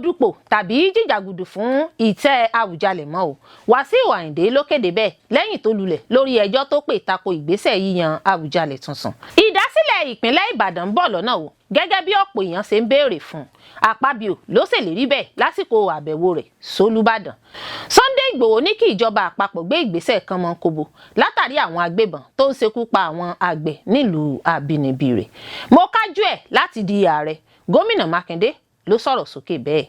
dupò tàbí jìjàgùdù fún ìtẹ́ Àwùjalẹ̀ mọ́ o. Wàsíù Àyìndé ló kéde bẹ́ẹ̀ lẹ́yìn tó lulẹ̀ lórí ẹjọ́ tó pè tako ìgbésẹ̀ yíyan Àwùjalẹ̀ tuntun. Ìdásílẹ̀ ìpínlẹ̀ Ìbàdàn ń bọ̀ lọ́nà o gẹ́gẹ́ bí ọ̀pọ̀ èèyàn ṣe ń béèrè fún un. Akpabio ló ṣèlérí bẹ́ẹ̀ lásìkò àbẹ̀wò rẹ̀ s'Olúbàdàn. Sunday Igboho ní kí ìjọba àpapọ̀ gbé ìgbésẹ̀ kan mọ́ kóbó látàrí àwọn agbébọn tó ń ṣekú pa àwọn àgbẹ̀ nílùú àbínibí rẹ̀. Mo kájú ẹ̀ láti di ààrẹ, Gómìnà Mákindé ló sọ̀rọ̀ sókè bẹ́ẹ̀.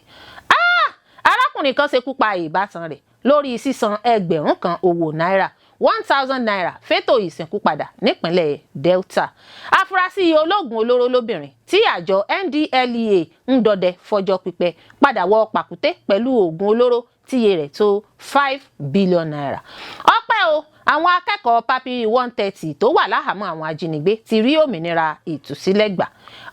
Arákùnrin kan ṣekú pa ìbátan rẹ̀ lórí sísan ẹgbẹ̀rún kan owó náírà 1000 naira fétò ìsìnkú padà nípínlẹ̀ Delta. Afurasí ológun olóró lóbìnrin tí àjọ NDLEA ń dọdẹ fọjọ́ pípẹ́ padà wọ pàkúté pẹ̀lú oògùn olóró tíye rẹ̀ tó 5 billion naira. Ọpẹ́ o, àwọn akẹ́kọ̀ọ́ Papiri 130 tó wà láhàámọ́ àwọn ajínigbé ti rí òmìnira ìtúsílẹ̀ gbà.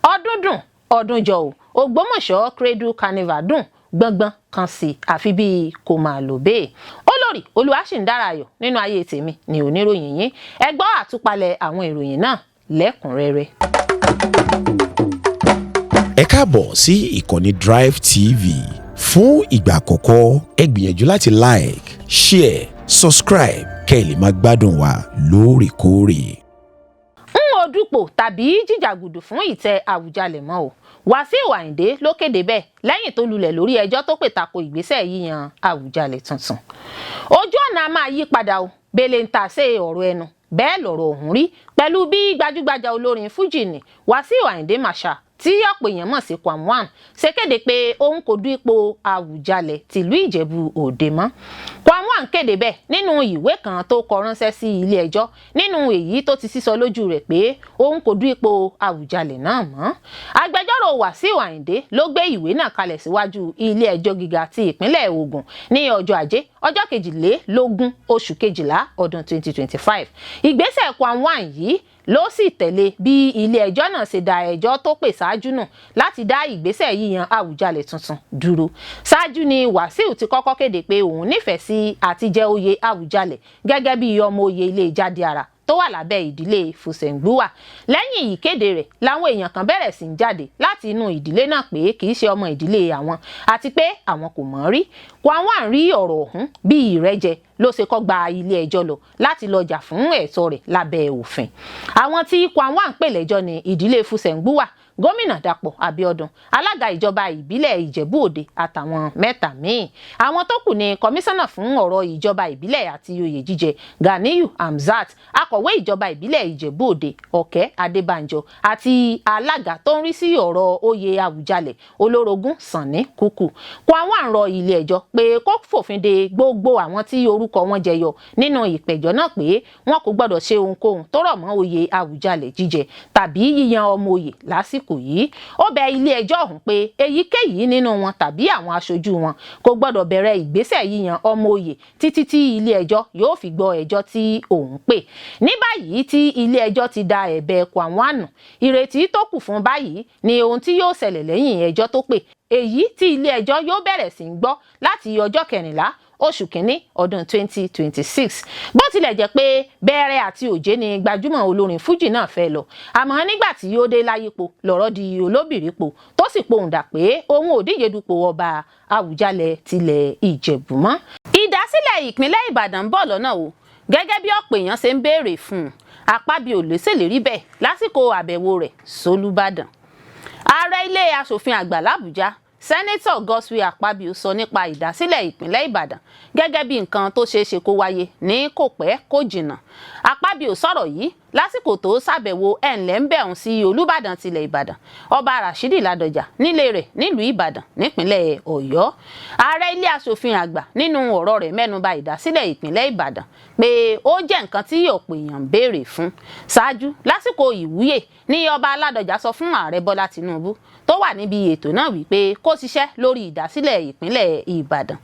Ọdún dùn, ọdún jọ o, Ògbómọ̀ṣọ́ Cradle Carnival dùn gbọ̀ngbọ̀n kan sí àfi bíi kò máa lò bẹ́ẹ̀. Olórí Olúwaṣìndárayọ̀ nínú ayé tèmi ni oníròyìn yín. Ẹ gbọ́ àtúpalẹ̀ àwọn ìròyìn náà lẹ́kùnrẹ́rẹ́. Ẹ káàbọ̀ sí ìkànnì Drive TV. Fún ìgbà àkọ́kọ́ ẹ gbìyànjú láti like, share, subscribe kẹ́ ẹ lè máa gbádùn wa lóòrèkóòrè. Dupò tàbí jìjàgùdù fún ìtẹ́ Àwùjalẹ̀ mọ́ o. Wàsíù Àyìndé ló kéde bẹ́ẹ̀ lẹ́yìn tó lulẹ̀ lórí ẹjọ́ tó pè tako ìgbésẹ̀ yíyan Àwùjalẹ̀ tuntun. Ojú ọ̀nà a máa yí padà o, bẹ́lẹ̀ ń ta ṣe ọ̀rọ̀ ẹnu bẹ́ẹ̀ lọ̀rọ̀ ọ̀hún rí pẹ̀lú bí gbajúgbajà olórin fújì ní Wàsíù Àyìndé Marshal tí ọ̀pọ̀ èèyàn mọ̀ sí Kwam1 ṣe kéde pé òun kò du ipò Àwùjalẹ̀ tìlú Ìjẹ̀bú Òde mọ́. Kwam1 kéde bẹ́ẹ̀ nínú ìwé kan tó kọ ránṣẹ́ sí ilé ẹjọ́ nínú èyí tó ti sísọ lójú rẹ̀ pé òun kò du ipò Àwùjalẹ̀ náà mọ́. Agbẹjọ́rò Wàsíù Àyìndé ló gbé ìwé náà kalẹ̀ síwájú ilé ẹjọ́ gíga ti ìpínlẹ̀ Ògùn ní ọjọ́ Ajé ọjọ́ 22 oṣù kejìlá ọdún 2025. Ìgbésẹ̀ Kwam1 yìí ló sì tẹ̀lé bí ilé ẹjọ́ náà ṣe dá ẹjọ́ tó pè ṣáájú nù láti dá ìgbésẹ̀ yíyan Àwùjalẹ̀ tuntun dúró. Ṣáájú ni Wàsíù ti kọ́kọ́ kéde pé òun nífẹ̀ẹ́ sí àti jẹ oyè Àwùjalẹ̀ gẹ́gẹ́ bí ọmọ oyè ilé Jáde Ara tó wà lábẹ́ ìdílé Fùsẹ̀ngbúwà. Lẹ́yìn ìkéde rẹ̀ làwọn èèyàn kan bẹ̀rẹ̀ sí ń jáde láti inú ìdílé náà pé kì í ṣe ọmọ ìdílé àwọn àti pé àwọn kò mọ̀ rí. Kwam1 rí ọ̀rọ̀ ọ̀hún bí ìrẹ́jẹ ló ṣe kọ́ gba ilé ẹjọ́ lọ láti lọ jà fún ẹ̀tọ́ rẹ̀ lábẹ́ òfin. Àwọn tí Kwam1 pè lẹ́jọ́ ní ìdílé Fùsẹ̀ngbúwà, Gómìnà Dàpọ̀ Abíọ́dún, alága ìjọba ìbílẹ̀ Ìjẹ̀bú Òde àtàwọn mẹ́ta míì. Àwọn tó kù ni kọmíṣánná fún ọ̀rọ̀ ìjọba ìbílẹ̀ àti oyè jíjẹ Ganiyu Hamzat, akọ̀wé ìjọba ìbílẹ̀ Ìjẹ̀bú Òde Ọ̀kẹ́ Adébánjọ àti alága tó ń rí sí ọ̀rọ̀ oyè Àwùjalẹ̀ Olórogún Sànní Kúkú. Kwam1 rọ ilé ẹjọ́ pé kó fòfin de gbogbo àwọn tí orúkọ wọn jẹyọ nínú ìpẹ̀jọ́ náà pé wọn kò gbọdọ̀ ṣe ohunkóhun tó rọ̀ mọ́ oyè Àwùjalẹ̀ jíjẹ tàbí yíyan ọmọ oyè lásìkò yìí. Ó bẹ̀ ilé ẹjọ́ ọ̀hún pé èyíkéyìí nínú wọn tàbí àwọn aṣojú wọn kò gbọdọ̀ bẹ̀rẹ̀ ìgbésẹ̀ yíyan ọmọ oyè títí tí ilé ẹjọ́ yóò fi gbọ́ ẹjọ́ tí òun pè. Ní báyìí tí ilé ẹjọ́ ti da ẹ̀bẹ̀ Kwam1 nù, ìrètí tó kù fún báyìí ni ohun tí yóò ṣẹlẹ̀ lẹ́yìn ẹjọ́ tó pè, èyí tí ilé ẹjọ́ yóò bẹ̀rẹ̀ sí ń gbọ́ láti ọjọ́ 14 oṣù kìíní ọdún 2026. Bó tilẹ̀ jẹ́ pé bẹ́ẹ̀rẹ̀ àti òjé ni gbajúmọ̀ olórin fújì náà fẹ́ lọ, àmọ́ nígbà tí ó dé láyípo lọ̀rọ̀ di olóbìrípo tó sì pohùn dà pé òun ò díje dupò ọba Àwùjalẹ̀ tilẹ̀ Ìjẹ̀bú mọ́. Ìdásílẹ̀ ìpínlẹ̀ Ìbàdàn ń bọ̀ lọ́nà o gẹ́gẹ́ bí ọ̀pọ̀ èèyàn ṣe ń béèrè fún un. Akpabio ló ṣèlérí bẹ́ẹ̀ lásìkò àbẹ̀wò rẹ̀ s'Olúbàdàn. Ààrẹ ilé aṣòfin àgbà l'Àbújá Sẹ́nẹ́tọ̀ Godswill Akpabio sọ nípa ìdásílẹ̀ ìpínlẹ̀ Ìbàdàn gẹ́gẹ́ bí nǹkan tó ṣeé ṣe kó wáyé ní kò pẹ́ kò jìnnà. Akpabio sọ̀rọ̀ yìí lásìkò tó ṣàbẹ̀wò ẹ̀ńlẹ́ńbẹ̀hún sí Olúbàdàn tilẹ̀ Ìbàdàn Ọba Rashidi Ládọjà nílé rẹ̀ nílùú Ìbàdàn nípínlẹ̀ Ọ̀yọ́. Ààrẹ ilé aṣòfin àgbà nínú ọ̀rọ̀ rẹ̀ mẹ́nuba ìdásílẹ̀ ìpínlẹ̀ Ìbàdàn pé ó jẹ́ nǹkan tí ọ̀pọ̀ èèyàn ń béèrè fún. Ṣáájú lásìkò ìwúyè ní Ọba Ládọjà sọ fún Ààrẹ Bọ́lá Tinubu tó wà níbi ètò náà wípé kó ṣiṣẹ́ lórí ìdásílẹ̀ ìpínlẹ̀ Ìbàdàn.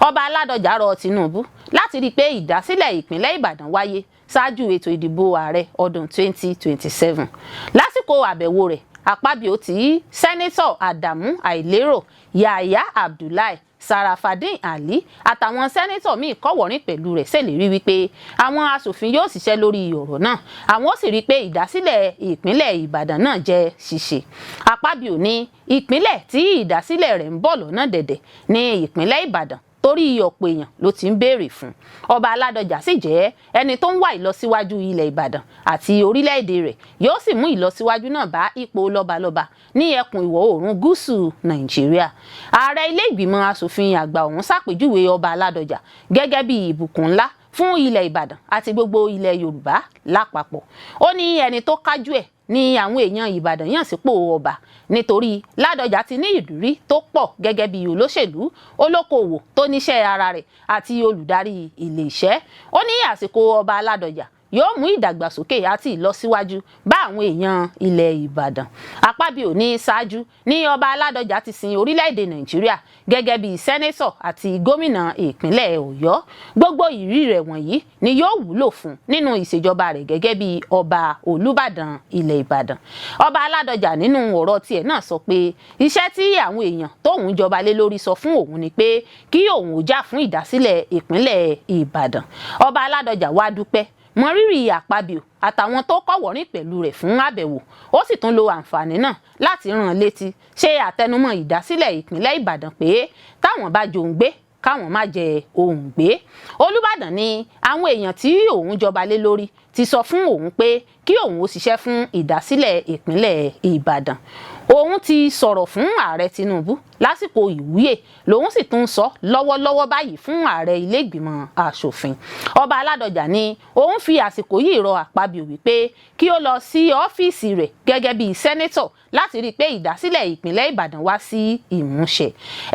Ọba Ládọjà rọ Tinubu láti rí i pé ìdásílẹ̀ ìpínlẹ̀ Ìbàdàn wáyé ṣáájú ètò ìdìbò ààrẹ ọdún 2027. Lásìkò àbẹ̀wò rẹ̀, Akpabio tí sẹ́nẹ́tọ̀ Adamu Ailero, Yahaya Abdullahi, Sarafadeen Ali àtàwọn sẹ́nẹ́tọ̀ míì kọ́wọ̀ọ́rìn pẹ̀lú rẹ̀ ṣèlérí wípé àwọn aṣòfin yóò ṣiṣẹ́ lórí ọ̀rọ̀ náà, àwọn ó sì rí i pé ìdásílẹ̀ ìpínlẹ̀ Ìbàdàn náà jẹ́ ṣíṣe. Akpabio ní ìpínlẹ̀ tí ìdásílẹ̀ rẹ̀ ń bọ̀ lọ́nà dẹ̀dẹ̀ ní ìpínlẹ̀ Ìbàdàn torí ọ̀pọ̀ èèyàn ló ti ń béèrè fún. Ọba Ládọjà sì jẹ́ ẹni tó ń wá ìlọsíwájú ilẹ̀ Ìbàdàn àti orílẹ̀-èdè rẹ̀, yóò sì mú ìlọsíwájú náà bá ipò lọ́balọ́ba ní ẹkùn ìwọ̀ oòrùn gúúsù Nàìjíríà. Ààrẹ ilé ìgbìmọ̀ asòfin àgbà ọ̀hún ṣàpèjúwe Ọba Ládọjà gẹ́gẹ́ bí ìbùkún ńlá fún ilẹ̀ Ìbàdàn àti gbogbo ilẹ̀ Yorùbá lápapọ̀. Ó ní ẹni tó kájú ẹ̀ ní àwọn èèyàn Ìbàdàn yàn sípò ọba nítorí Ládọjà ti ní ìrírí tó pọ̀ gẹ́gẹ́ bí olóṣèlú, olókoòwò tó níṣẹ́ ara rẹ̀ àti olùdarí ilé iṣẹ́. Ó ní àsìkò Ọba Ládọjà yóò mú ìdàgbàsókè àti ìlọsíwájú bá àwọn èèyàn ilẹ̀ Ìbàdàn. Akpabio ní ṣáájú ní Ọba Ládọjà ti sin orílẹ̀-èdè Nàìjíríà gẹ́gẹ́ bí sẹ́nẹ́tọ̀ àti gómìnà ìpínlẹ̀ Ọ̀yọ́. Gbogbo ìrírí rẹ̀ wọ̀nyí ni yóò wúlò fún nínú ìṣèjọba rẹ̀ gẹ́gẹ́ bí ọba Olúbàdàn ilẹ̀ Ìbàdàn. Ọba Ládọjà nínú ọ̀rọ̀ tiẹ̀ náà sọ pé iṣẹ́ tí àwọn èèyàn tóun jọba lé lórí sọ fún òun ni pé kí òun ò jà fún ìdásílẹ̀ ìpínlẹ̀ Ìbàdàn. Ọba Ládọjà wá dúpẹ́ mọrírì Akpabio àtàwọn tó kọ́wọ̀ọ́rìn pẹ̀lú rẹ̀ fún àbẹ̀wò, ó sì tún lo àǹfààní náà láti rán létí ṣe àtẹnumọ́ ìdásílẹ̀ ìpínlẹ̀ Ìbàdàn pé táwọn bá jòun gbé káwọn má jẹ òun gbé. Olúbàdàn ní àwọn èèyàn tí òun jọba lé lórí ti sọ fún òun pé kí òun ó ṣiṣẹ́ fún ìdásílẹ̀ ìpínlẹ̀ Ìbàdàn. Òun ti sọ̀rọ̀ fún ààrẹ Tinubu lásìkò ìwúyè, lòun sì tún sọ lọ́wọ́lọ́wọ́ báyìí fún ààrẹ ilé ìgbìmọ̀ asòfin. Ọba Ládọjà ní òun fi àsìkò yìí rọ Akpabio wípé kí ó lọ sí ọ́fíìsì rẹ̀ gẹ́gẹ́ bí sẹ́nẹ́tọ̀ láti rí i pé ìdásílẹ̀ ìpínlẹ̀ Ìbàdàn wá sí ìmúṣẹ.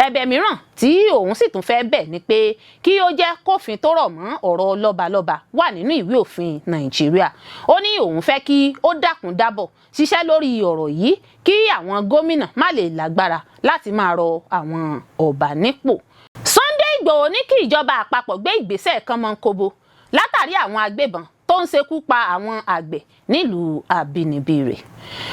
Ẹ̀bẹ̀ mìíràn tí òun sì tún fẹ́ bẹ̀ ni pé kí ó jẹ́ kófin tó rọ̀ mọ́ ọ̀rọ̀ lọ́balọ́ba wà nínú ìwé òfin Nàìjíríà. Ó ní òun fẹ́ kí ó dákun dábọ̀ ṣiṣẹ́ lórí ọ̀rọ̀ yìí kí àwọn gómìnà má lè lágbára láti máa rọ àwọn ọba nípò. Sunday Igboho ní kí ìjọba àpapọ̀ gbé ìgbésẹ̀ kánmọ́nkóbó látàrí àwọn agbébọn tó ń ṣekú pa àwọn àgbẹ̀ nílùú àbínibí rẹ̀.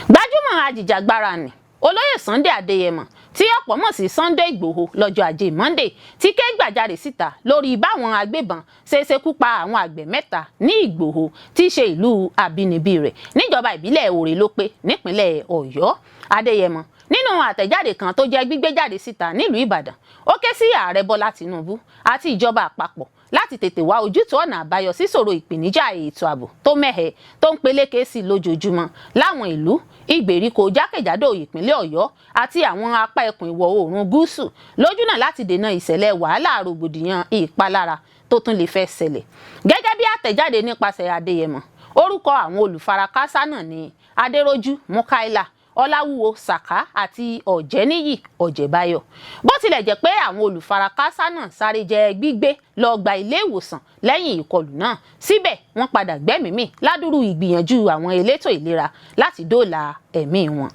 Gbajúmọ̀ ajìjàgbara ni olóyè Sunday Adéyẹmọ tí ọ̀pọ̀ mọ̀ sí Sunday Igboho lọ́jọ́ Ajé Monday ti ké gbàjarè síta lórí báwọn agbébọn ṣe ṣekú pa àwọn àgbẹ̀ mẹ́ta ní Ìgbòho tí í ṣe ìlú àbínibí rẹ̀ níjọba ìbílẹ̀ Òrèlópé nípínlẹ̀ Ọ̀yọ́. Adéyẹmọ nínú àtẹ̀jáde kan tó jẹ́ gbígbé jáde síta nílùú Ìbàdàn, ó ké sí ààrẹ Bọ́lá Tinubu àti ìjọba àpapọ̀ láti tètè wá ojútùú ọ̀nà àbáyọ sí ìṣòro ìpèníjà ètò ààbò tó mẹ́hẹ tó ń peléke sí lójoojúmọ́ láwọn ìlú ìgbèríko jákèjádò ìpínlẹ̀ Ọ̀yọ́ àti àwọn apá ẹkùn ìwọ̀ oòrùn gúúsù lójúnà láti dènà ìṣẹ̀lẹ̀ wàhálà rògbòdìyàn ìpalára tó tún lè fẹ́ ṣẹlẹ̀. Gẹ́gẹ́ bí àtẹ̀jáde nípasẹ̀ Adéyẹmọ, orúkọ àwọn olùfarakásá náà ni Adérójú Mukaila, Ọláwúwo Sàká àti Ọ̀jẹ́níyì Ọ̀jẹ̀báyọ̀. Bó tilẹ̀ jẹ́ pé àwọn olùfarakásá náà sáré jẹ gbígbé lọ gba ilé ìwòsàn lẹ́yìn ìkọlù náà, síbẹ̀ wọ́n padà gbẹ́mìí mì ládùúrú ìgbìyànjú àwọn elétò ìlera láti dóòlà ẹ̀mí wọn.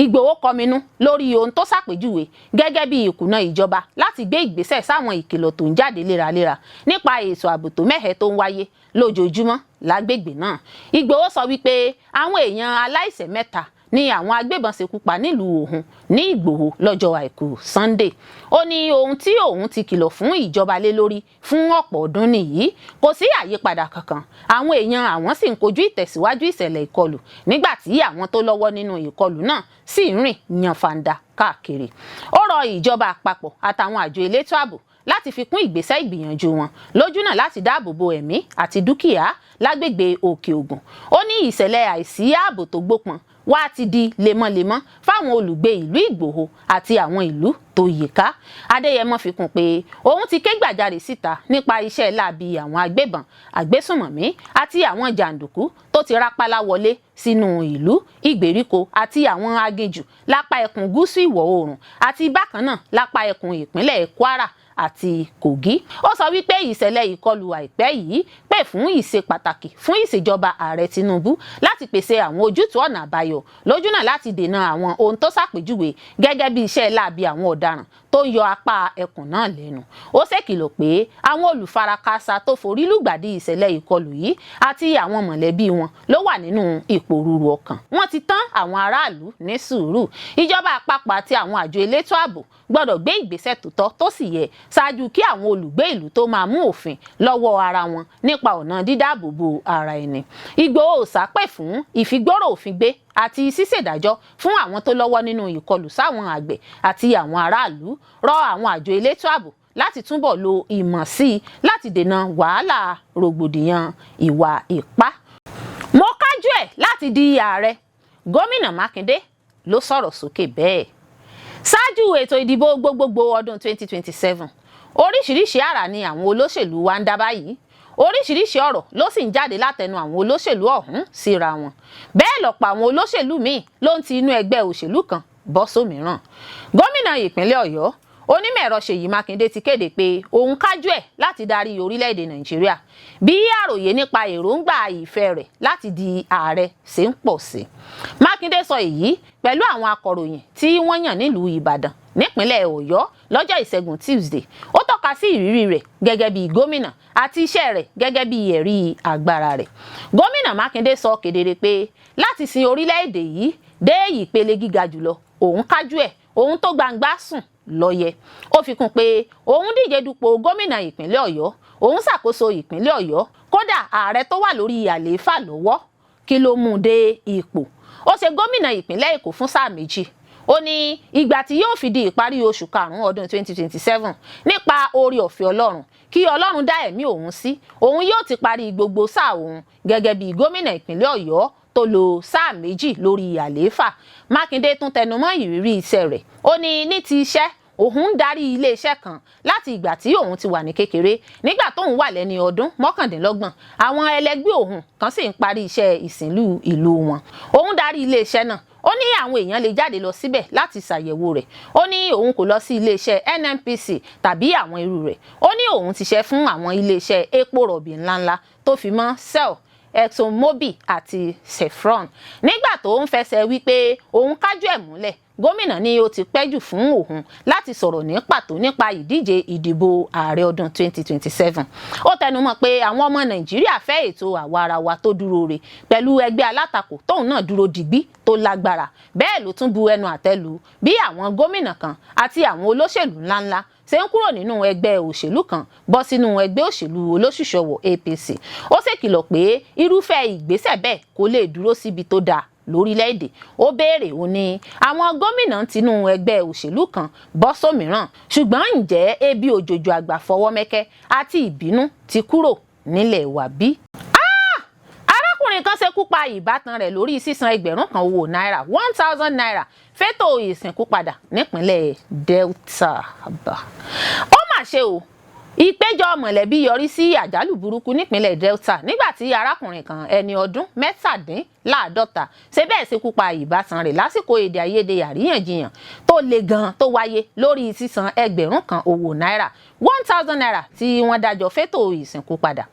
Ìgbòho kọminú lórí ohun tó ṣàpèjúwe gẹ́gẹ́ bí ìkùnà ìjọba láti gbé ìgbésẹ̀ sáwọn ìkìlọ̀ tó ń jáde léraléra nípa ètò ààbò tó mẹ́hẹ tó ń wáyé lójoojúmọ́ lágbègbè náà. Ìgbòho sọ wípé àwọn èèyàn aláìṣẹ̀ mẹ́ta ni àwọn agbébọn ṣekú pa nílùú Òhun ní Ìgbòho lọ́jọ́ Àìkú Sunday. Ó ní ohun tí òun ti kìlọ̀ fún ìjọba lé lórí fún ọ̀pọ̀ ọdún nìyí, kò sí àyípadà kankan. Àwọn èèyàn àwọn sì ń kojú ìtẹ̀síwájú ìṣẹ̀lẹ̀ ìkọlù nígbà tí àwọn tó lọ́wọ́ nínú ìkọlù náà sì ń rìn yanfanda káàkiri. Ó rọ ìjọba àpapọ̀ àtàwọn àjọ elétò ààbò láti fi kún ìgbésẹ̀ ìgbìyànjú wọn lójúnà láti dáàbò bo ẹ̀mí àti dúkìá lágbègbè Òkè Ògùn. Ó ní ìṣẹ̀lẹ̀ àìsí ààbò tó gbópọn wá ti di lemọ́lemọ́ fáwọn olùgbé ìlú Ìgbòho àti àwọn ìlú tó yíká. Adéyẹmọ fi kún pé òun ti ké gbàjarè síta nípa iṣẹ́ láabi àwọn agbébọn, agbésùnmọ̀mí àti àwọn jàǹdùkú tó ti rápálá wọlé sínú ìlú ìgbèríko àti àwọn aginjù lápá ẹkùn gúúsù ìwọ̀ oòrùn àti bákan náà lápá ẹkùn ìpínlẹ̀ Kwara àti Kogi. Ó sọ wípé ìṣẹ̀lẹ̀ ìkọlù àìpẹ́ yìí pè fún ìṣe pàtàkì fún ìṣèjọba ààrẹ Tinubu láti pèsè àwọn ojútùú ọ̀nà àbáyọ lójúnà láti dènà àwọn ohun tó ṣàpèjúwe gẹ́gẹ́ bí iṣẹ́ láabi àwọn ọ̀daràn tó ń yọ apá ẹkùn náà lẹ́nu. Ó ṣèkìlọ̀ pé àwọn olùfarakásá tó forí lùgbàdì ìṣẹ̀lẹ̀ ìkọlù yìí àti àwọn mọ̀lẹ́bí wọn ló wà nínú ìpòrúurú ọkàn. Wọ́n ti tán àwọn aráàlú ní sùúrù. Ìjọba àpapọ̀ àti àwọn àjọ elétò ààbò gbọ́dọ̀ gbé ìgbésẹ̀ tó tọ́ tó sì yẹ ṣáájú kí àwọn olùgbé ìlú tó máa mú òfin lọ́wọ́ ara wọn nípa ọ̀nà dídáàbòbò ara ẹni. Ìgbòho ṣàpè fún ìfigbọ́rọ̀ òfin gbé àti ṣíṣèdájọ́ fún àwọn tó lọ́wọ́ nínú ìkọlù sáwọn àgbẹ̀ àti àwọn aráàlú, rọ àwọn àjọ elétò ààbò láti túbọ̀ lo ìmọ̀ sí i láti dènà wàhálà rògbòdìyàn ìwà ipá. Mo kájú ẹ̀ láti di ààrẹ, gómìnà Mákindé ló sọ̀rọ̀ sókè bẹ́ẹ̀. Ṣáájú ètò ìdìbò gbogbogbò ọdún 2027, oríṣiríṣi àrà ni àwọn olóṣèlú wa ń dá báyìí. Oríṣiríṣi ọ̀rọ̀ ló sì ń jáde látẹnu àwọn olóṣèlú ọ̀hún síra wọn. Bẹ́ẹ̀ lọ̀pọ̀ àwọn olóṣèlú míì ló ń ti inú ẹgbẹ́ òṣèlú kan bọ́ sómìíràn. Gómìnà ìpínlẹ̀ Ọ̀yọ́, Onímọ̀-ẹ̀rọ Ṣèyí Mákindé ti kéde pé òun kájú ẹ̀ láti darí orílẹ̀-èdè Nàìjíríà bí àròyé nípa èròǹgbà ìfẹ́ rẹ̀ láti di ààrẹ ṣe ń pọ̀ sí. Mákindé sọ èyí pẹ̀lú àwọn akọ̀ròyìn tí wọ́n yàn nílùú Ìbàdàn nípínlẹ̀ Ọ̀yọ́ lọ́jọ́ Ìṣẹ́gun Tuesday. Ó tọ́ka sí ìrírí rẹ̀ gẹ́gẹ́ bí gómìnà àti iṣẹ́ rẹ̀ gẹ́gẹ́ bí ẹ̀rí agbára rẹ̀. Gómìnà Mákindé sọ kedere pé láti sin orílẹ̀-èdè yìí dé ìpele gíga jùlọ, òun kájú ẹ̀, òun tó gbangba sùn lọ́yẹ. Ó fi kún pé òun díje dupò gómìnà ìpínlẹ̀ Ọ̀yọ́, òun ṣàkóso ìpínlẹ̀ Ọ̀yọ́, kódà ààrẹ tó wà lórí àlééfà lọ́wọ́ kí ló mú un dé ipò. Ó ṣe gómìnà ìpínlẹ̀ Èkó fún sáà méjì. Ó ní ìgbà tí yóò fi di ìparí oṣù karùn-ún ọdún 2027 nípa oore ọ̀fẹ́ Ọlọ́run kí Ọlọ́run dá ẹ̀mí òun sí, òun yóò ti parí gbogbo sáà òun gẹ́gẹ́ bí gómìnà ìpínlẹ̀ Ọ̀yọ́ tó lo sáà méjì lórí àlééfà. Mákindé tún tẹnumọ́ ìrírí iṣẹ́ rẹ̀. Ó ní ti iṣẹ́, òun ń darí iléeṣẹ́ kan láti ìgbà tí òun ti wà ní kékeré. Nígbà tóun wà lẹ́ni ọdún 29, àwọn ẹlẹgbẹ́ òun kan sì ń parí iṣẹ́ ìsìnlú ìlú wọn. Òun darí iléeṣẹ́ náà. Ó ní àwọn èèyàn lè jáde lọ síbẹ̀ láti ṣàyẹ̀wò rẹ̀. Ó ní òun kò lọ sí iléeṣẹ́ NNPC tàbí àwọn irú rẹ̀. Ó ní òun ti ṣe fún àwọn iléeṣẹ́ epo rọ̀bì ńláńlá tó fi mọ́ Shell, ExxonMobil àti Chevron. Nígbà tó ń fẹsẹ̀ wípé òun kájú ẹ̀ múlẹ̀, gómìnà ní ó ti pẹ́ jù fún òun láti sọ̀rọ̀ ní pàtó nípa ìdíje ìdìbò ààrẹ ọdún 2027. Ó tẹnumọ́ pé àwọn ọmọ Nàìjíríà fẹ́ ètò àwa-ara-wa tó dúró re pẹ̀lú ẹgbẹ́ alátakò tóun náà dúró digbí tó lágbára. Bẹ́ẹ̀ ló tún bu ẹnu àtẹ́ lù bí àwọn gómìnà kan àti àwọn olóṣèlú ńláńlá ṣe ń kúrò nínú ẹgbẹ́ òṣèlú kan bọ́ sínú ẹgbẹ́ òṣèlú olóṣùṣọwọ̀ APC. Ó ṣèkìlọ̀ pé irúfẹ́ ìgbésẹ̀ bẹ́ẹ̀ kò lè dúró síbi tó dáa lórílẹ̀-èdè. Ó béèrè, ó ní àwọn gómìnà tinú ẹgbẹ́ òṣèlú kan bọ́ sómìíràn, ṣùgbọ́n ǹjẹ́ ebi òjòjò àgbà fọwọ́ mẹ́kẹ́ àti ìbínú ti kúrò nílẹ̀ wa bí? Arákùnrin kan ṣekú pa ìbátan rẹ̀ lórí sísan ẹgbẹ̀rún kan owó náírà 1000 naira fétò ìsìnkú padà nípínlẹ̀ Delta. Ó mà ṣe o, ìpéjọ mọ̀lẹ́bí yọrí sí àjálù burúkú nípínlẹ̀ Delta nígbà tí arákùnrin kan ẹni ọdún 57 ṣe bẹ́ẹ̀ ṣekú pa ìbátan rẹ̀ lásìkò èdè àìyedè àríyànjiyàn tó le gan tó wáyé lórí sísan ẹgbẹ̀rún kan owó náírà 1000 naira tí wọ́n dájọ́ fétò ìsìnkú padà.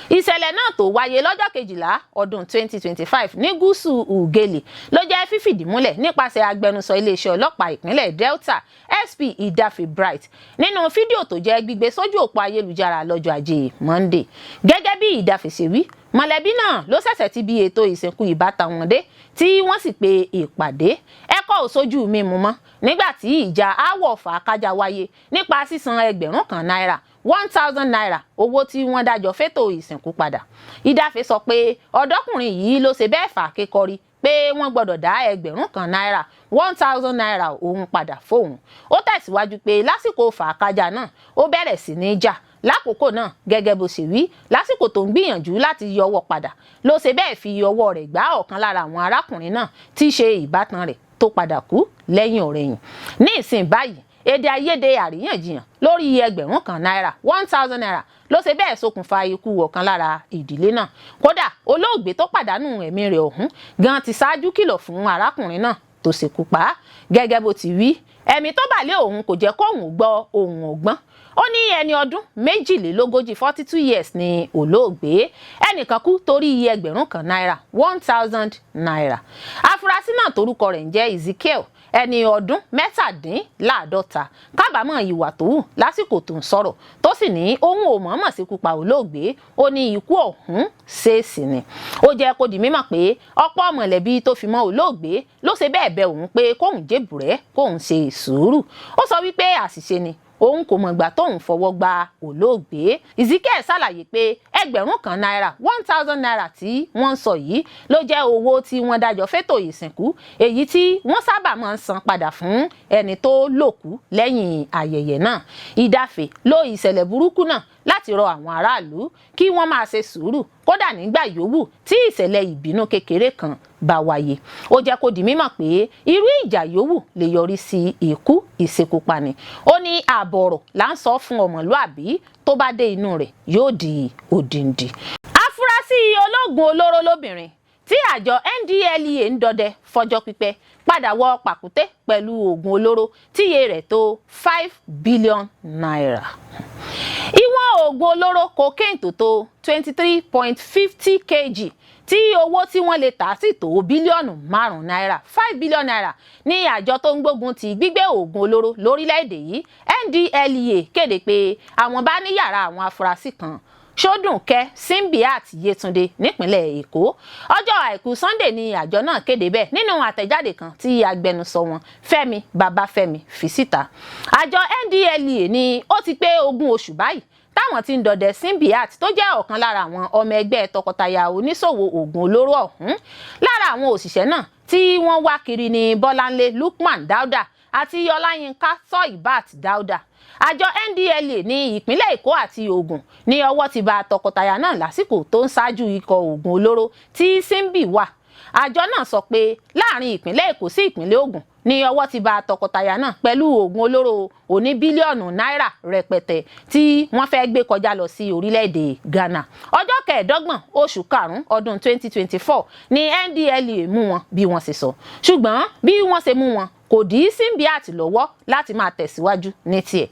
Ìṣẹ̀lẹ̀ náà tó wáyé lọ́jọ́ 12 ọdún 2025 ní gúúsù Ughelli ló jẹ́ fífìdí múlẹ̀ nípasẹ̀ agbẹnusọ iléeṣẹ́ ọlọ́pàá ìpínlẹ̀ Delta SP Idafe Bright nínú fídíò tó jẹ́ gbígbé sójú òpó ayélujára lọ́jọ́ Ajé Monday. Gẹ́gẹ́ bí Idafe ṣe wí, mọ̀lẹ́bí náà ló ṣẹ̀ṣẹ̀ ti bí ètò ìsìnkú ìbátan wọn dé tí wọ́n sì pe ìpàdé. Ẹ̀kọ́ òṣojú mi mú mọ́ nígbà tí ìjà aáwọ̀ fàákájà wáyé nípa sísan ẹgbẹ̀rún kan náírà 1000 naira owó tí wọ́n dájọ́ fétò ìsìnkú padà. Idafe sọ pé ọ̀dọ́kùnrin yìí ló ṣe bẹ́ẹ̀ fà kékọrí pé wọ́n gbọ́dọ̀ dá ẹgbẹ̀rún kan náírà 1000 naira òun padà fóun. Ó tẹ̀síwájú pé lásìkò fàákájà náà ó bẹ̀rẹ̀ sí ní jà. Lákòókò náà, gẹ́gẹ́ bó ṣe wí, lásìkò tó ń gbìyànjú láti yọwọ́ padà ló ṣe bẹ́ẹ̀ fi ọwọ́ rẹ̀ gbá ọ̀kan lára àwọn arákùnrin náà tí í ṣe ìbátan rẹ̀ tó padà kú lẹ́yìn ọ̀rẹ̀yìn. Ní ìsìn báyìí, èdè àìyedè àríyànjiyàn lórí ẹgbẹ̀rún kan náírà 1000 naira ló ṣe bẹ́ẹ̀ ṣokùnfà ikú ọ̀kan lára ìdílé náà. Kódà olóògbé tó pàdánù ẹ̀mí rẹ̀ ọ̀hún gan ti ṣáájú kìlọ̀ fún arákùnrin náà tó ṣekú pa á. Gẹ́gẹ́ bó ti wí, ẹ̀mí tó bà lé òun kò jẹ́ kóun gbọ́ ohùn ọ̀gbọ́n. Ó ní ẹni ọdún 42 42 years ni olóògbé. Ẹnìkan kú torí ẹgbẹ̀rún kan náírà 1000 naira. Afurasí náà torúkọ rẹ̀ ń jẹ́ Ezekiel, ẹni ọdún 57 kábàámọ̀ ìwà tó hù lásìkò tó ń sọ̀rọ̀ tó sì ní òun ò mọ̀ọ́mọ̀ ṣekú pa olóògbé. Ó ní ikú ọ̀hún ṣèèṣì ni. Ó jẹ́ kó di mímọ̀ pé ọ̀pọ̀ mọ̀lẹ́bí tó fi mọ́ olóògbé ló ṣe bẹ́ẹ̀ bẹ̀ òun pé kóun jèbùrẹ́ kóun ṣe sùúrù. Ó sọ wípé àṣìṣe ni òun kò mọ̀gbà tóun fọwọ́ gba olóògbé. Ezekiel ṣàlàyé pé ẹgbẹ̀rún kan náírà 1000 naira tí wọ́n ń sọ yìí ló jẹ́ owó tí wọ́n dájọ́ fétò ìsìnkú, èyí tí wọ́n sábà máa ń san padà fún ẹni tó lòkú lẹ́yìn ayẹyẹ náà. Ìdáfẹ́ lo ìṣẹ̀lẹ̀ burúkú náà láti rọ àwọn aráàlú kí wọ́n máa ṣe sùúrù kódà nígbà yòówù tí ìṣẹ̀lẹ̀ ìbínú kékeré kan bá wáyé. Ó jẹ́ kó di mímọ̀ pé irú ìjà yòówù lè yọrí sí ikú ìṣekúpani. Ó ní ààbọ̀ ọ̀rọ̀ là ń sọ fún ọmọlúàbí, tó bá dé inú rẹ̀ yóò di òdìndì. Afurasí ológun olóró lóbìnrin tí àjọ NDLEA ń dọdẹ fọjọ́ pípẹ́ padà wọ pàkúté pẹ̀lú oògùn olóró tíye rẹ̀ tó 5 billion naira. Ìwọ̀n oògùn olóró cocaine tó tó 23.50 kg tí owó tí wọ́n lè tà sí tó bílíọ̀nù 5 náírà 5 billion naira ní àjọ tó ń gbógun ti gbígbé oògùn olóró lórílẹ̀‐èdè yìí NDLEA kéde pé àwọn bá ní yàrá àwọn afurasí kan Ṣódùnkẹ́ Simbiat Yétúndé nípínlẹ̀ Èkó. Ọjọ́ àìkú Sunday ni àjọ náà kéde bẹ́ẹ̀ nínú àtẹ̀jáde kan tí agbẹnusọ wọn Fẹ́mi Babáfẹ́mi fi síta. Àjọ NDLEA ni ó ti pé 20 oṣù báyìí táwọn tí ń dọdẹ Simbiat tó jẹ́ ọ̀kan lára àwọn ọmọ ẹgbẹ́ tọkọtaya oníṣòwò oògùn olóró ọ̀hún. Lára àwọn òṣìṣẹ́ náà tí wọ́n wá kiri ní Bọ́láńlé Lukman Dauda àti Ọláyínká Toyibat Dauda. Àjọ NDLEA ní ìpínlẹ̀ Èkó àti Ògùn ní ọwọ́ ti bá tọkọtaya náà lásìkò tó ń ṣáájú ikọ̀ oògùn olóró tí Simbi wà. Àjọ náà sọ pé láàrin ìpínlẹ̀ Èkó sí ìpínlẹ̀ Ògùn ní ọwọ́ ti bá tọkọtaya náà pẹ̀lú oògùn olóró oní bílíọ̀nù náírà rẹpẹtẹ tí wọ́n fẹ́ gbé kọjá lọ sí orílẹ̀-èdè Ghana. Ọjọ́ 25 oṣù karùn-ún ọdún 2024 ni NDLEA mú wọn bí wọ́n ṣe sọ. Ṣùgbọ́n bí wọ́n ṣe mú wọn kò dí Simbiat lọ́wọ́ láti máa tẹ̀síwájú ní tiẹ̀.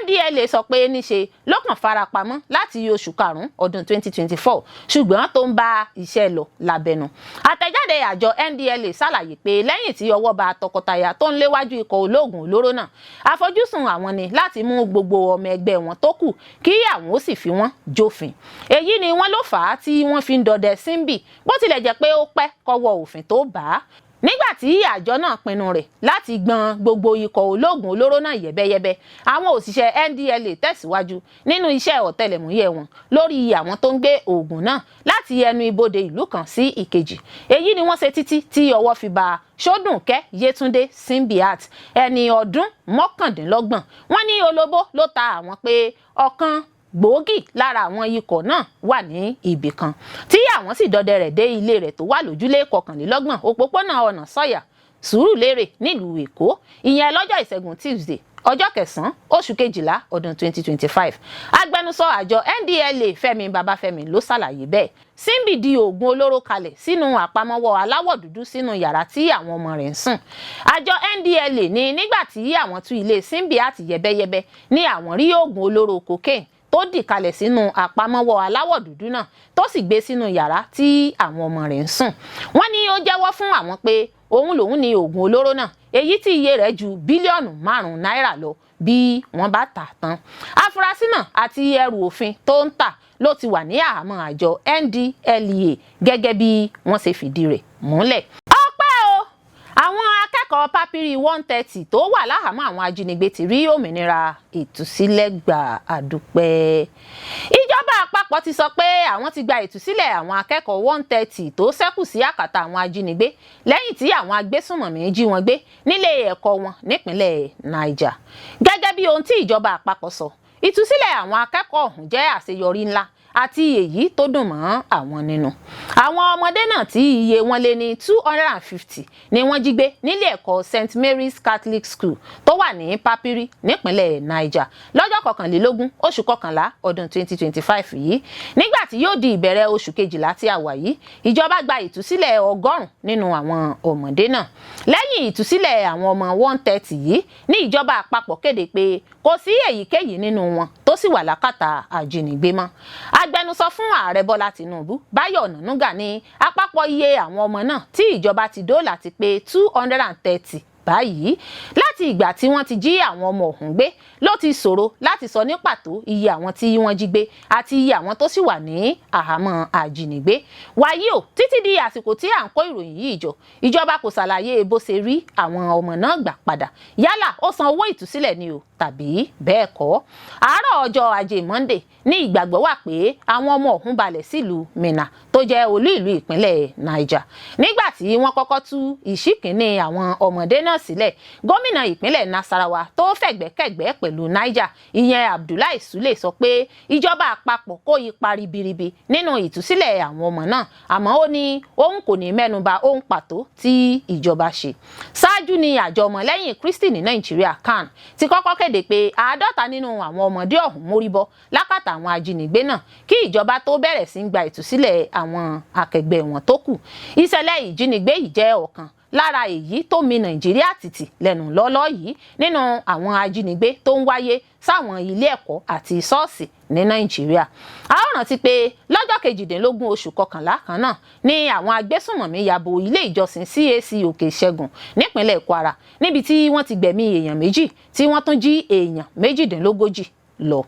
NDLEA sọ pé níṣe ló kàn farapamọ́ láti oṣù karùn-ún ọdún 2024 ṣùgbọ́n tó ń bá iṣẹ́ lọ lábẹ́nu. Àtẹ̀jáde àjọ NDLEA ṣàlàyé pé lẹ́yìn tí ọwọ́ bá tọkọtaya tó ń léwájú ikọ̀ ológun olóró náà, àfojúsùn àwọn ni láti mú gbogbo ọmọ ẹgbẹ́ wọn tó kù kí àwọn ó sì fi wọ́n jófin. Èyí ni wọ́n ló fà á tí wọ́n fi ń dọdẹ Simbi bó tilẹ̀ jẹ́ pé ó pẹ́ kọ́wọ́ òfin tó bá a. Nígbà tí àjọ náà pinnu rẹ̀ láti gbọn gbogbo ikọ̀ ológun olóró náà yẹ̀bẹ́yẹ̀bẹ́, àwọn òṣìṣẹ́ NDLEA tẹ̀síwájú nínú iṣẹ́ ọ̀tẹlẹ̀múyẹ́ wọn lórí àwọn tó ń gbé oògùn náà láti ẹnu ibodè ìlú kan sí ìkejì. Èyí ni wọ́n ṣe títí tí ọwọ́ fi bá Ṣódùnkẹ́ Yétúndé Simbiat ẹni ọdún 29. Wọ́n ní olóbó ló ta àwọn pé ọ̀kan gbòógì lára àwọn ikọ̀ náà wà ní ibì kan tí àwọn sì dọdẹ rẹ̀ dé ilé rẹ̀ tó wà lójúlé 29 òpópónà ọ̀nà Sọ́yà Sùúrùlérè nílùú Èkó, ìyẹn lọ́jọ́ Ìṣẹ́gun Tuesday ọjọ́ 9 oṣù kejìlá ọdún 2025. Agbẹnusọ àjọ NDLEA Fẹ́mi Babáfẹ́mi ló ṣàlàyé bẹ́ẹ̀. Simbi di oògùn olóró kalẹ̀ sínú àpamọ́wọ́ aláwọ̀ dúdú sínú yàrá tí àwọn ọmọ rẹ̀ ń sùn. Àjọ NDLEA ní nígbà tí àwọn tú ilé Simbiat yẹ̀bẹ́yẹ̀bẹ́ ní àwọn rí oògùn olóró cocaine tó dì kalẹ̀ sínú àpamọ́wọ́ aláwọ̀ dúdú náà tó sì gbé sínú yàrá tí àwọn ọmọ rẹ̀ ń sùn. Wọ́n ní ó jẹ́wọ́ fún àwọn pé òun lòun ní oògùn olóró náà, èyí tí iye rẹ̀ ju bílíọ̀nù 5 náírà lọ bí wọ́n bá tà tán. Afurasí náà àti ẹrù òfin tó ń tà ló ti wà ní àhámọ́ àjọ NDLEA gẹ́gẹ́ bí wọ́n ṣe fìdí rẹ̀ múlẹ̀. Àwọn akẹ́kọ̀ọ́ Papiri 130 tó wà láhàámọ́ àwọn ajínigbé ti rí òmìnira ìtúsílẹ̀ gbà, àdúpẹ́. Ìjọba àpapọ̀ ti sọ pé àwọn ti gba ìtúsílẹ̀ àwọn akẹ́kọ̀ọ́ 130 tó ṣẹ́kù sí àkàtà àwọn ajínigbé lẹ́yìn tí àwọn agbésùnmọ̀mí jí wọn gbé nílé ẹ̀kọ́ wọn nípínlẹ̀ Niger. Gẹ́gẹ́ bí ohun tí ìjọba àpapọ̀ sọ, ìtúsílẹ̀ àwọn akẹ́kọ̀ọ́ ọ̀hún jẹ́ àṣeyọrí ńlá àti èyí tó dùn mọ́ àwọn nínú. Àwọn ọmọdé náà tí iye wọn lé ní 250 ni wọ́n jí gbé nílé ẹ̀kọ́ St Mary's Catholic School tó wà ní Papiri nípínlẹ̀ Niger lọ́jọ́ kọkànlélógún oṣù kọkànlá ọdún 2025 yìí. Nígbà tí yóò di ìbẹ̀rẹ̀ oṣù kejìlá tí a wà yìí, ìjọba gba ìtúsílẹ̀ 100 nínú àwọn ọmọdé náà. Lẹ́yìn ìtúsílẹ̀ àwọn ọmọ 130 yìí ní ìjọba àpapọ̀ kéde pé kò sí èyíkéyìí nínú wọn tó sì wà lákàtà ajínigbé mọ́. Agbẹnusọ fún ààrẹ Bọ́lá Tinubu, Báyọ̀ Ọ̀nànúgà, ní àpapọ̀ iye àwọn ọmọ náà tí ìjọba ti dóòlà ti pé 230 báyìí. Láti ìgbà tí wọ́n ti jí àwọn ọmọ ọ̀hún gbé ló ti ṣòro láti sọ ní pàtó iye àwọn tí wọ́n jí gbé àti iye àwọn tó sì wà ní àhámọ́ ajínigbé. Wàyí o, títí di àsìkò tí à ń kó ìròyìn yìí jọ, ìjọba kò ṣàlàyé bó ṣe rí àwọn ọmọ náà gbà padà, yálà ó san owó ìtúsílẹ̀ ni o tàbí bẹ́ẹ̀ kọ́. Àárọ̀ ọjọ́ Ajé Monday ní ìgbàgbọ́ wà pé àwọn ọmọ ọ̀hún balẹ̀ sílùú Minna tó jẹ́ olú ìlú ìpínlẹ̀ Niger. Nígbà tí wọ́n kọ́kọ́ tú ìṣíkíní àwọn ọmọdé náà sílẹ̀, gómìnà ìpínlẹ̀ Nasarawa tó fẹ̀gbẹ́kẹ̀gbẹ́ pẹ̀lú Niger, ìyẹn Abdullahi Sule, sọ pé ìjọba àpapọ̀ kó ipa ribiribi nínú ìtúsílẹ̀ àwọn ọmọ náà, àmọ́ ó ní òun kò ní mẹ́nuba ohun pàtó tí ìjọba ṣe. Ṣáájú ni àjọ ọmọlẹ́yìn Kristi ní Nàìjíríà CAN ti kọ́kọ́ kéde pé 50 nínú àwọn ọmọdé ọ̀hún mórí bọ́ lákàtà àwọn ajínigbé náà kí ìjọba tó bẹ̀rẹ̀ sí gba ìtúsílẹ̀ àwọn akẹgbẹ́ wọn tó kù. Ìṣẹ̀lẹ̀ ìjínigbé yìí jẹ́ ọ̀kan lára èyí tó mì Nàìjíríà tìtì lẹ́nu lọ́lọ́ yìí nínú àwọn ajínigbé tó ń wáyé sáwọn ilé ẹ̀kọ́ àti ṣọ́ọ̀ṣì ní Nàìjíríà. A ó rántí pé lọ́jọ́ 18 oṣù kọkànlá kan náà ni àwọn agbésùnmọ̀mí yabo ilé ìjọsìn CAC Òkè Ìṣẹ́gun nípínlẹ̀ Kwara níbi tí wọ́n ti gbẹ̀mí èèyàn méjì tí wọ́n tún jí èèyàn 38 lọ.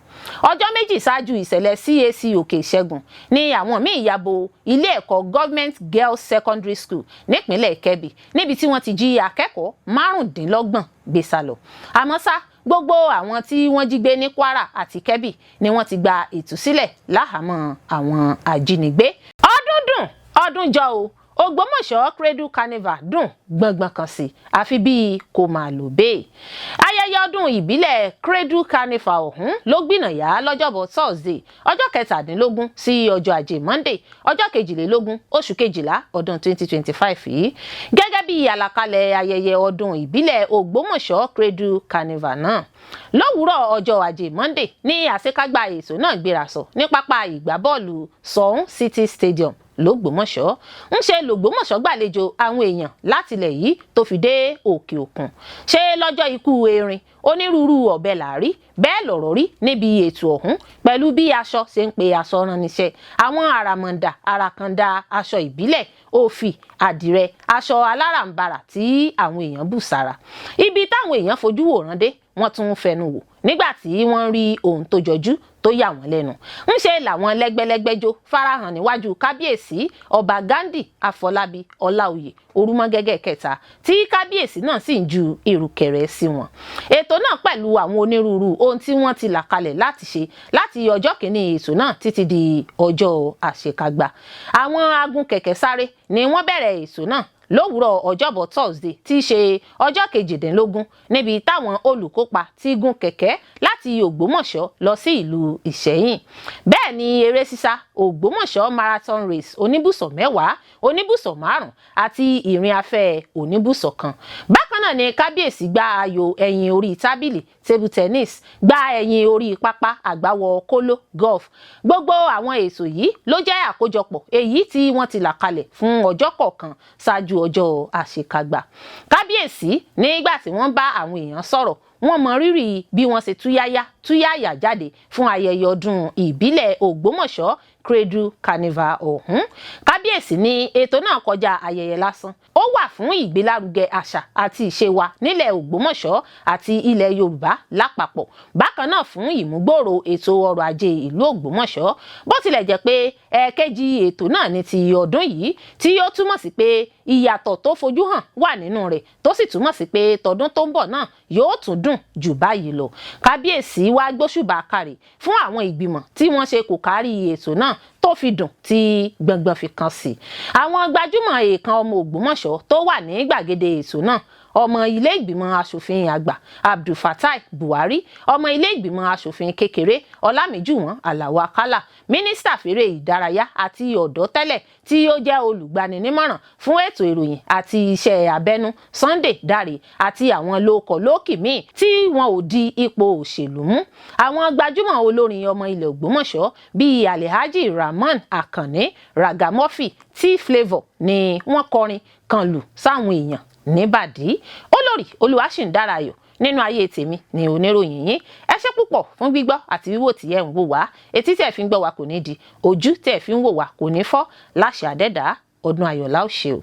Ọjọ́ méjì ṣáájú ìṣẹ̀lẹ̀ CAC Òkè Ìṣẹ́gun ni àwọn míì yabo ilé ẹ̀kọ́ Government Girls Secondary School nípínlẹ̀ Kebbi níbi tí wọ́n ti jí akẹ́kọ̀ọ́ 25 gbé sá lọ. Àmọ́ ṣá, gbogbo àwọn tí wọ́n jí gbé ní Kwara àti Kebbi ni wọ́n ti gba ìtúsílẹ̀ láhàámọ́ àwọn ajínigbé. Ọdún dùn, ọdún jọ o. Ògbómọ̀ṣọ́ Cradle Carnival dùn gbọ̀ngbọ̀n kan sí àfi bíi kò máa lò bẹ́ẹ̀. Ayẹyẹ ọdún ìbílẹ̀ Cradle Carnival ọ̀hún ló gbìnàyà lọ́jọ́bọ̀ Thursday ọjọ́ 17 sí ọjọ́ Ajé Monday ọjọ́ 22 oṣù kejìlá ọdún 2025 yìí. Gẹ́gẹ́ bí àlàkalẹ̀ ayẹyẹ ọdún ìbílẹ̀ Ògbómọ̀ṣọ́ Cradle Carnival náà, lówùúrọ̀ ọjọ́ Ajé Monday ní àṣekágbá ètò náà gbérasọ ní pápá ìgbábọ́ọ̀lù Sọ̀ún City Stadium l'Ògbómọ̀ṣọ́. ń ṣe l'Ògbómọ̀ṣọ́ gbàlejò àwọn èèyàn láti ilẹ̀ yìí tó fi dé òkè òkun. ṣé lọ́jọ́ ikú erin onírúurú ọ̀bẹ làárí bẹ́ẹ̀ lọ̀rọ̀ rí níbi ètò ọ̀hún pẹ̀lú bí aṣọ ṣe ń pe aṣọ ránníṣẹ́, àwọn àràmọ̀ǹdà àràkàndà aṣọ ìbílẹ̀, òfì, àdìrẹ, aṣọ aláràǹbarà tí àwọn èèyàn bù sára. Ibi táwọn èèyàn fojú wòran dé wọ́n tún fẹnu wò nígbà tí wọ́n rí ohun tó jọjú tó yà wọ́n lẹ́nu. ń ṣe làwọn lẹ́gbẹ́lẹ́gbẹ́jó farahàn níwájú kábíyèsí ọba Ghandi Afọlábí Ọláoyè Orúmọgẹ́gẹ́ kẹta tí kábíyèsí náà sì ń ju ìrùkẹ̀rẹ̀ sí wọn. Ètò náà pẹ̀lú àwọn onírúurú ohun tí wọ́n ti là kalẹ̀ láti ṣe láti ọjọ́ kìíní ètò náà títí di ọjọ́ àṣekágbá. Àwọn agunkẹ̀kẹ́ sáré ni wọ́n bẹ̀rẹ̀ ètò náà lówùúrọ̀ ọjọ́bọ̀ Thursday tí í ṣe ọjọ́ 18 níbi táwọn olùkópa ti gun kẹ̀kẹ́ láti Ògbómọ̀ṣọ́ lọ sí ìlú Ìṣẹ̀yìn. Bẹ́ẹ̀ ni eré sísá Ògbómọ̀ṣọ́ Marathon Race oníbùsọ̀ 10, oníbùsọ̀ 5 àti ìrìn afẹ́ oníbùsọ̀ 1. Bákan náà ni kábíyèsí gba ayò ẹ̀yìn orí tábìlì table tennis, gba ẹ̀yìn orí pápá àgbáwọ̀ kóló golf. Gbogbo àwọn ètò yìí ló jẹ́ àkójọpọ̀ èyí tí wọ́n ti là kalẹ̀ fún ọjọ́ kọ̀ọ̀kan ṣáájú ọjọ́ àṣekágbá. Kábíyèsí nígbà tí wọ́n bá àwọn èèyàn sọ̀rọ̀, wọ́n mọ rírì bí wọ́n ṣe túyáyà jáde fún ayẹyẹ ọdún ìbílẹ̀ Ògbómọ̀ṣọ́ Cradle Carnival ọ̀hún. Kábíyèsí ní ètò náà kọjá ayẹyẹ lásán, ó wà fún ìgbélárugẹ àṣà àti ìṣe wa nílẹ̀ Ògbómọ̀ṣọ́ àti ilẹ̀ Yorùbá lápapọ̀, bákan náà fún ìmúgbòòrò ètò ọrọ̀ ajé ìlú Ògbómọ̀ṣọ́. Bó tilẹ̀ jẹ́ pé ẹ̀ẹ̀kejì ètò náà ní ti ọdún yìí tí ó túmọ̀ sí pé ìyàtọ̀ tó fojú hàn wà nínú rẹ̀ tó sì túmọ̀ sí pé tọdún tó ń bọ̀ náà yóò tún dùn jù báyìí lọ. Kábíyèsí wá gbóṣùbà káre fún àwọn ìgbìmọ̀ tí wọ́n ṣe kò kárí ètò náà tó fi dùn tí gbọ̀ngbọ̀n fi kan sí. Àwọn gbajúmọ̀ èèkàn ọmọ Ògbómọ̀ṣọ́ tó wà ní gbàgede ètò náà, ọmọ ilé ìgbìmọ̀ asòfin àgbà Abdulfatai Buhari, ọmọ ilé ìgbìmọ̀ asòfin kékeré Ọlámìjùwọ̀n Àlàó Àkàlà, mínísítà fèrè ìdárayá àti ọ̀dọ́ tẹ́lẹ̀ tí ó jẹ́ olùgbaninímọ̀ràn fún ètò ìròyìn àti iṣẹ́ abẹ́nú Sunday Dare àti àwọn lóòkọ̀-lóòkì míì tí wọn ò di ipò òṣèlú mú. Àwọn gbajúmọ̀ olórin ọmọ ilẹ̀ Ògbómọ̀ṣọ́ bíi Alhaji Rahmon Akànní, Ragamuffin, T-Flavour ni wọ́n kọrin kan lù sáwọn èèyàn níbàdí. Olórí Olúwaṣìndáráyọ̀ nínú ayé tèmi ni oníròyìn yín. Ẹ ṣé púpọ̀ fún gbígbọ́ àti wíwò tí ẹ ń wò wá. Etí tẹ́ fi ń gbọ́ wa kò ní di, ojú tẹ́ fi ń wò wá kò ní fọ́. Láṣẹ Adẹ́dàá, ọdún ayọ̀ la ó ṣe o.